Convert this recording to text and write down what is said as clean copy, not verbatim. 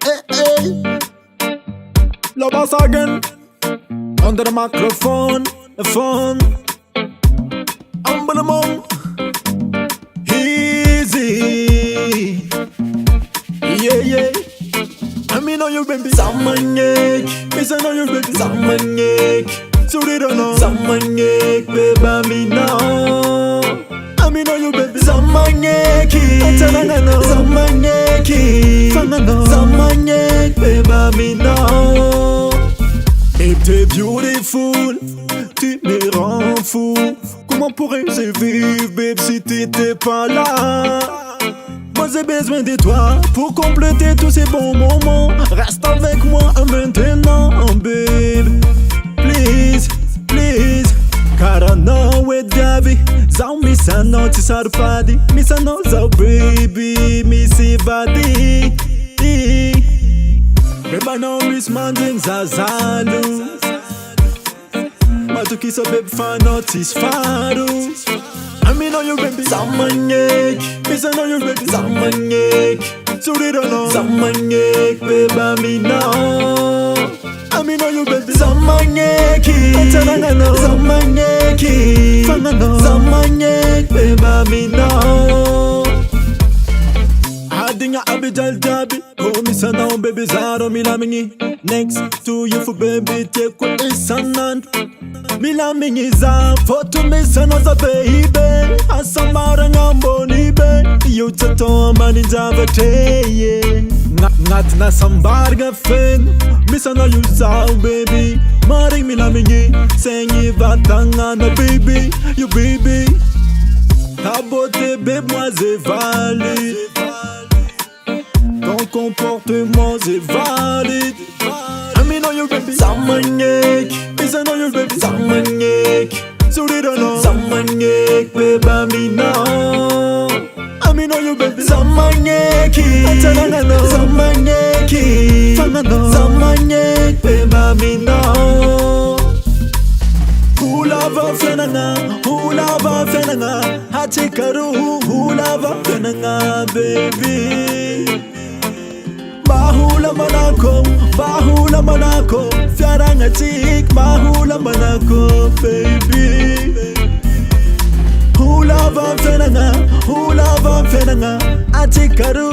Hey, hey. Love us again. Under the microphone, the phone. I'm the mom. Easy. Yeah, yeah. I mean, on your baby. Samanyek. Miss, I know your baby. Samanyek. So they don't know. Samanyek, baby, me now. I mean, on your baby. Samanyek. Samanyek. Samanyek, baby, me now. Et t'es beautiful, tu me rends fou. Comment pourrais-je vivre, babe, si t'étais pas là? Moi j'ai besoin de toi pour compléter tous ces bons moments. Reste avec moi maintenant, babe. Please, please. Car I know it, Gabi. Zau missa no te sarfadi. Missa no zau baby, missi vadi. Baby, no miss manding zazalu. Mas tu quis saber pra notis faro. I mean, on your baby. Samanyek. Miss, I know your baby. Samanyek. So they don't know. Samanyek, baby, me now. I mean, on your baby. Samanyek. Samanyek. Samanyek, baby, me now. Adinga abidal jabi. Oh, miss, I know, baby, zaro milamingi. Next to you for baby, take what is an milamingi za foto misa no za baby. Asamara ngamboni be. You tato mani java teye. Ngat na sambarga fen. Misa no you za baby. Mari milamingi. Sengi batanga na baby. You baby. Tabote babe moi c'est valide. Ton comportement c'est valide. I mean, on your baby. Samanyek. Miss, I know your baby. Samanyek. So they don't know. Samanyek, baby, me now. I mean, on your baby. Samanyek. Samanyek. Samanyek, baby, me now. Hula va fenanga. Hula va fenanga. Hachikaru. Hula va fenanga, baby. Bahula manako, fiaranga tik, bahula manako, baby. Hula va fenanga, atikaru,